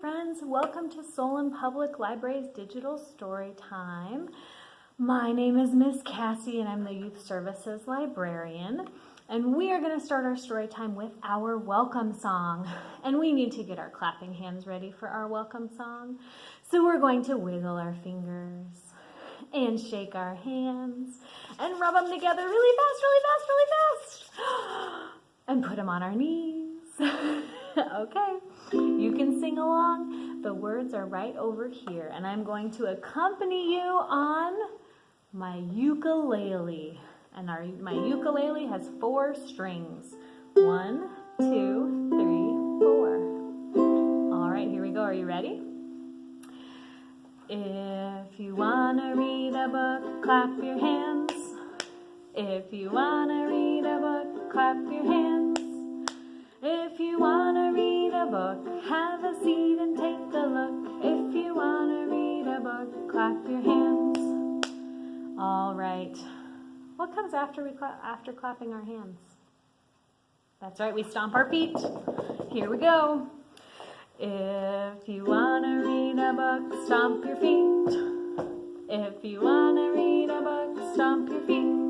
friends, welcome to Solon Public Library's Digital Storytime. My name is Miss Cassie and I'm the Youth Services Librarian. And we are going to start our story time with our welcome song. And we need to get our clapping hands ready for our welcome song. So we're going to wiggle our fingers and shake our hands and rub them together really fast, really fast, really fast. And put them on our knees. Okay, you can sing along. The words are right over here. And I'm going to accompany you on my ukulele. And my ukulele has 4 strings. 1, 2, 3, 4. All right, here we go. Are you ready? If you want to read a book, clap your hands. If you want to read a book, clap your hands. If you want to read a book, have a seat and take a look. If you want to read a book, clap your hands. All right. What comes after after clapping our hands? That's right, we stomp our feet. Here we go. If you want to read a book, stomp your feet. If you want to read a book, stomp your feet.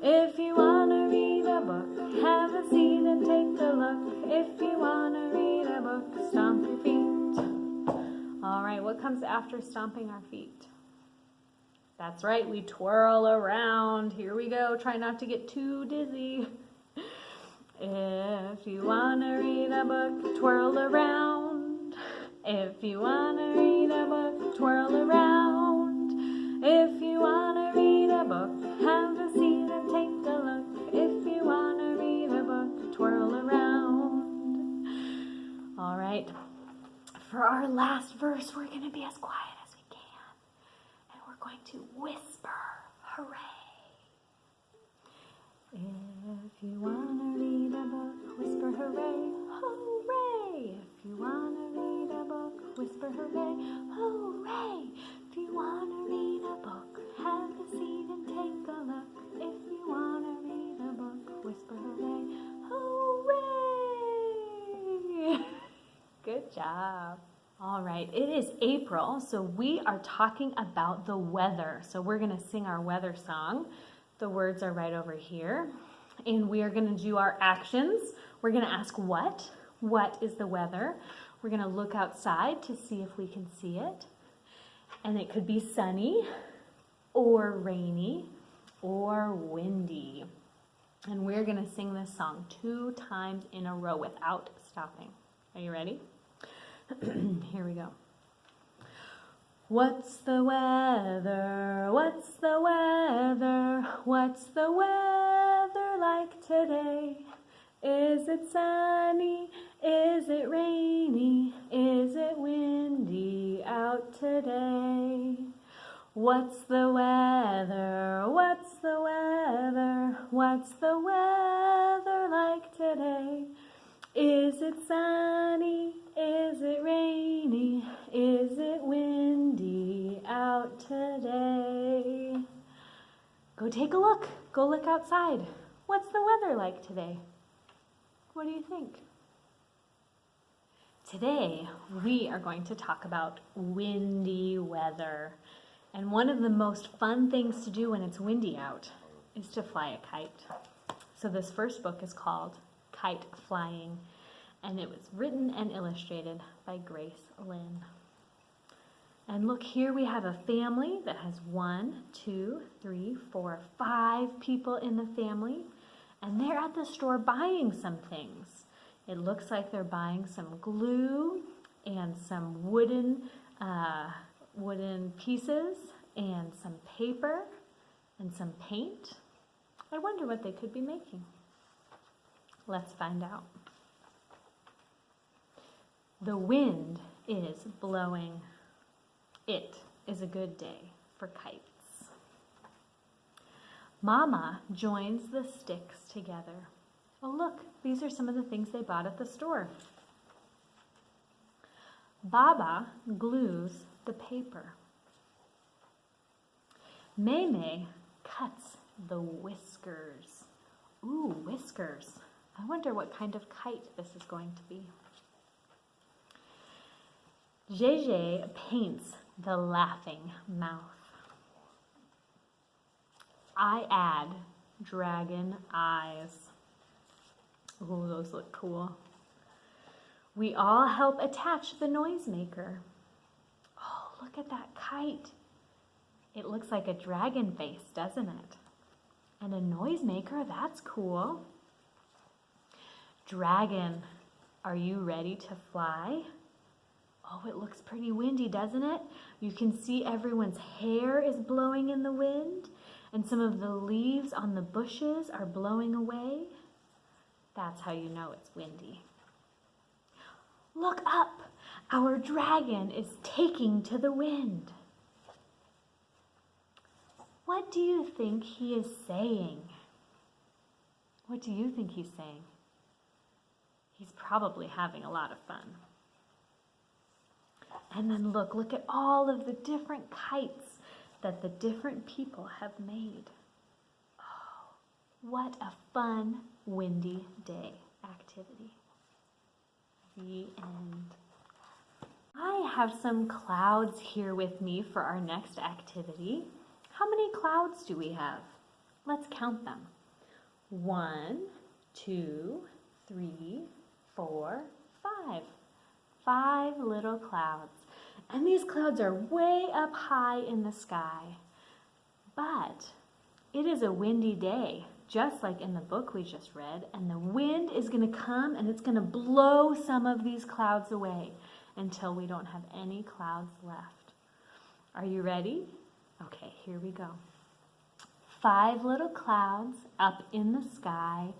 If you want to read a book, have a seat and take a look. If you want to read a book, stomp your feet. All right, what comes after stomping our feet? That's right, we twirl around. Here we go. Try not to get too dizzy. If you want to read a book, twirl around. If you want to read a book, twirl around. If you want to read a book, have a seat and take a look. If you want to read a book, twirl around. All right. For our last verse, we're going to be as quiet as we can. And we're going to whisper, hooray. If you want to read a book, whisper hooray, hooray. If you want to read a book, whisper hooray, hooray. If you want to read a book, have a seat and take a look. If you want to read a book, whisper hooray, hooray. Good job. All right, it is April, so we are talking about the weather. So we're going to sing our weather song. The words are right over here. And we are going to do our actions. We're going to ask what? What is the weather? We're going to look outside to see if we can see it. And it could be sunny or rainy or windy. And we're going to sing this song 2 times in a row without stopping. Are you ready? Here we go. What's the weather? What's the weather? What's the weather like today? Is it sunny? Is it rainy? Is it windy out today? What's the weather? What's the weather? What's the weather like today? Is it sunny? Is it rainy? Is it windy out today? Go take a look. Go look outside. What's the weather like today? What do you think? Today, we are going to talk about windy weather. And one of the most fun things to do when it's windy out is to fly a kite. So this first book is called Kite Flying, and it was written and illustrated by Grace Lynn. And look, here we have a family that has 1, 2, 3, 4, 5 people in the family, and they're at the store buying some things. It looks like they're buying some glue and some wooden pieces and some paper and some paint. I wonder what they could be making. Let's find out. The wind is blowing. It is a good day for kites. Mama joins the sticks together. Oh, look, these are some of the things they bought at the store. Baba glues the paper. Maymay cuts the whiskers. Ooh, whiskers. I wonder what kind of kite this is going to be. JJ paints the laughing mouth. I add dragon eyes. Ooh, those look cool. We all help attach the noisemaker. Oh, look at that kite. It looks like a dragon face, doesn't it? And a noisemaker, that's cool. Dragon, are you ready to fly? Oh, it looks pretty windy, doesn't it? You can see everyone's hair is blowing in the wind, and some of the leaves on the bushes are blowing away. That's how you know it's windy. Look up! Our dragon is taking to the wind. What do you think he is saying? What do you think he's saying? He's probably having a lot of fun. And then look at all of the different kites that the different people have made. Oh, what a fun, windy day activity. The end. I have some clouds here with me for our next activity. How many clouds do we have? Let's count them. 1, 2, 3, 4, 5. 5 little clouds. And these clouds are way up high in the sky. But it is a windy day, just like in the book we just read, and the wind is going to come and it's going to blow some of these clouds away until we don't have any clouds left. Are you ready? Okay, here we go. 5 little clouds up in the sky,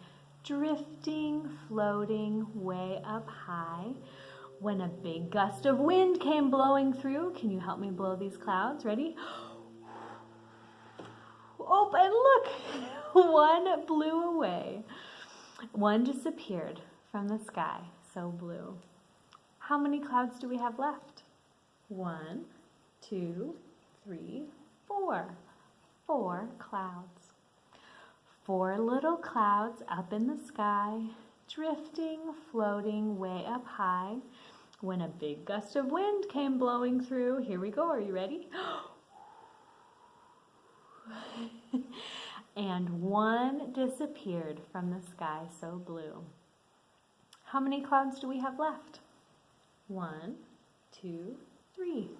drifting, floating way up high. When a big gust of wind came blowing through, can you help me blow these clouds? Ready? Oh, and look, one blew away. One disappeared from the sky, so blue. How many clouds do we have left? 1, 2, 3, 4. 4 clouds. 4 little clouds up in the sky, drifting, floating way up high. When a big gust of wind came blowing through, here we go, are you ready? And one disappeared from the sky so blue. How many clouds do we have left? 1, 2, 3.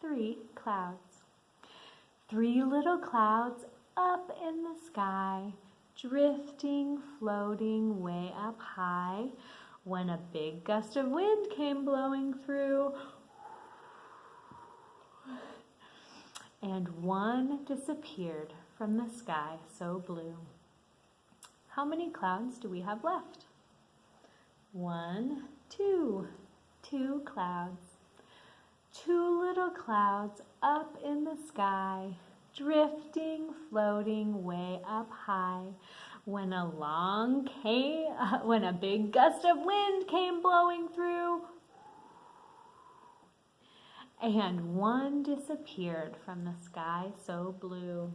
3 clouds. 3 little clouds up in the sky, drifting, floating way up high. When a big gust of wind came blowing through, and one disappeared from the sky so blue. How many clouds do we have left? 1, 2. 2 clouds. 2 little clouds up in the sky, drifting, floating way up high. When a big gust of wind came blowing through, and one disappeared from the sky so blue.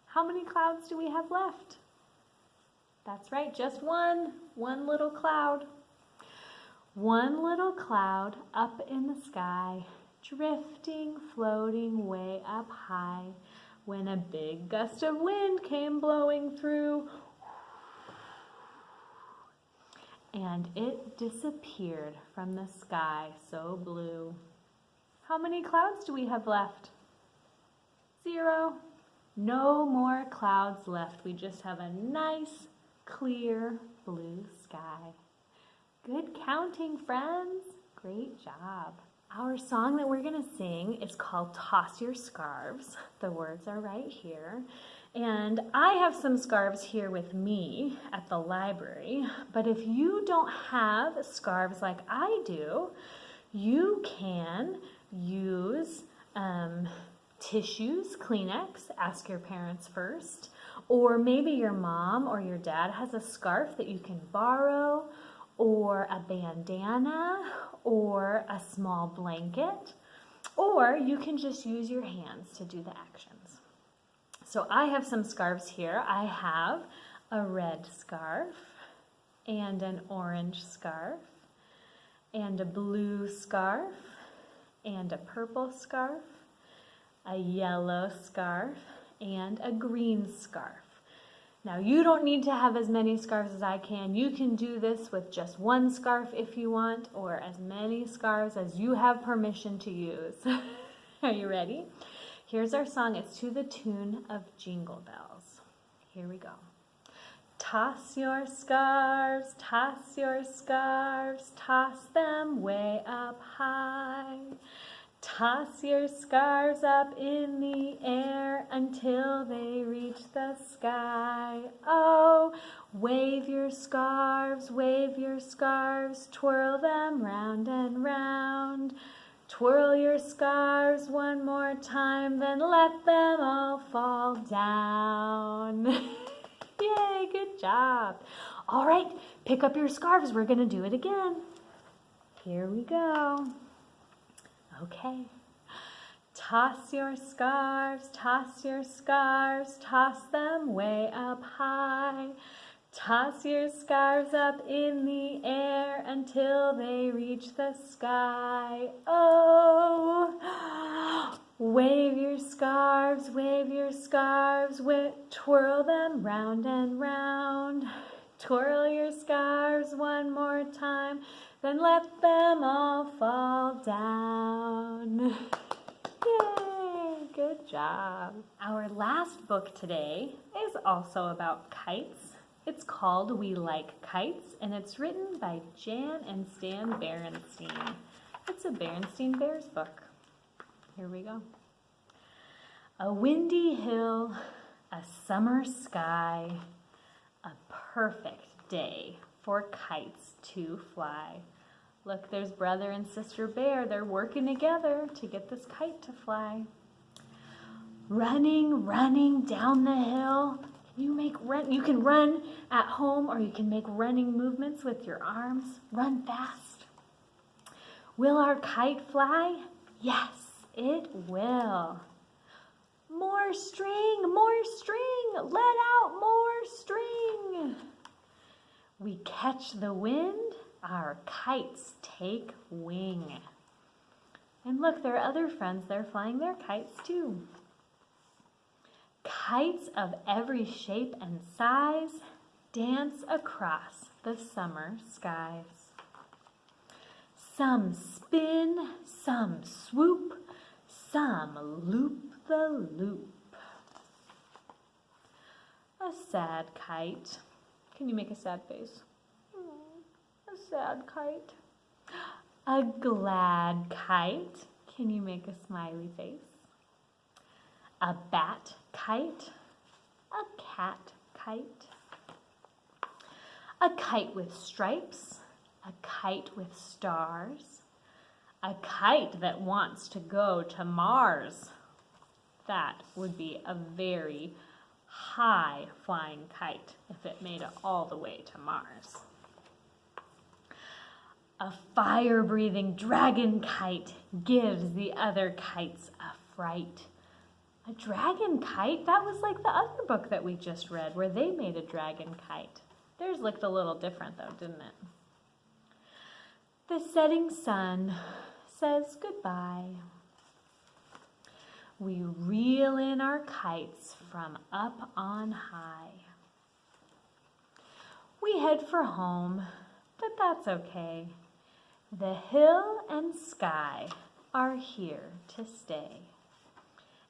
How many clouds do we have left? That's right, just one little cloud. 1 little cloud up in the sky, drifting, floating way up high. When a big gust of wind came blowing through, and it disappeared from the sky so blue. How many clouds do we have left? 0. No more clouds left. We just have a nice, clear blue sky. Good counting, friends. Great job. Our song that we're going to sing is called Toss Your Scarves. The words are right here. And I have some scarves here with me at the library, but if you don't have scarves like I do, you can use tissues, Kleenex, ask your parents first, or maybe your mom or your dad has a scarf that you can borrow, or a bandana, or a small blanket, or you can just use your hands to do the actions. So I have some scarves here. I have a red scarf, and an orange scarf, and a blue scarf, and a purple scarf, a yellow scarf, and a green scarf. Now you don't need to have as many scarves as I can. You can do this with just one scarf if you want, or as many scarves as you have permission to use. Are you ready? Here's our song. It's to the tune of Jingle Bells. Here we go. Toss your scarves, toss your scarves, toss them way up high. Toss your scarves up in the air until they reach the sky. Oh, wave your scarves, twirl them round and round. Twirl your scarves one more time, then let them all fall down. Yay, good job. All right, pick up your scarves. We're going to do it again. Here we go. Okay. Toss your scarves, toss them way up high. Toss your scarves up in the air until they reach the sky. Oh, wave your scarves, twirl them round and round. Twirl your scarves one more time, then let them all fall down. Yay, good job. Our last book today is also about kites. It's called We Like Kites, and it's written by Jan and Stan Berenstein. It's a Berenstein Bears book. Here we go. A windy hill, a summer sky, a perfect day for kites to fly. Look, there's brother and sister bear. They're working together to get this kite to fly. Running down the hill. You can run at home, or you can make running movements with your arms. Run fast. Will our kite fly? Yes, it will. More string, let out more string. We catch the wind, our kites take wing. And look, there are other friends, they're flying their kites too. Kites of every shape and size dance across the summer skies. Some spin, some swoop, some loop the loop. A sad kite. Can you make a sad face? A sad kite. A glad kite. Can you make a smiley face? A bat kite. A cat kite. A kite with stripes. A kite with stars. A kite that wants to go to Mars. That would be a very high flying kite if it made it all the way to Mars. A fire-breathing dragon kite gives the other kites a fright. A dragon kite? That was like the other book that we just read where they made a dragon kite. Theirs looked a little different though, didn't it? The setting sun says goodbye. We reel in our kites from up on high. We head for home, but that's okay. The hill and sky are here to stay.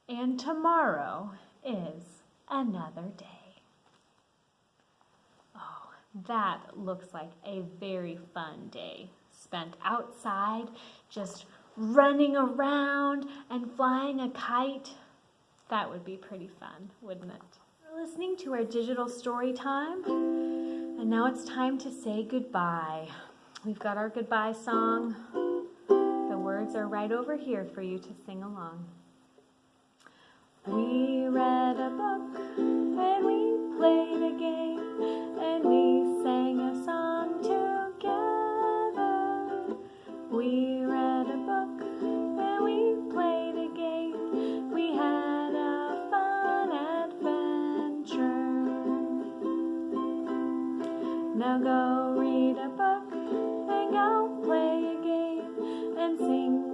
And tomorrow is another day. Oh, that looks like a very fun day spent outside, just running around and flying a kite. That would be pretty fun, wouldn't it? We're listening to our digital story time, and now it's time to say goodbye. We've got our goodbye song. The words are right over here for you to sing along. We read a book, and we played a game, and we sang a song together. We read a book, and we played a game. We had a fun adventure. Now go read a book, and go play a game, and sing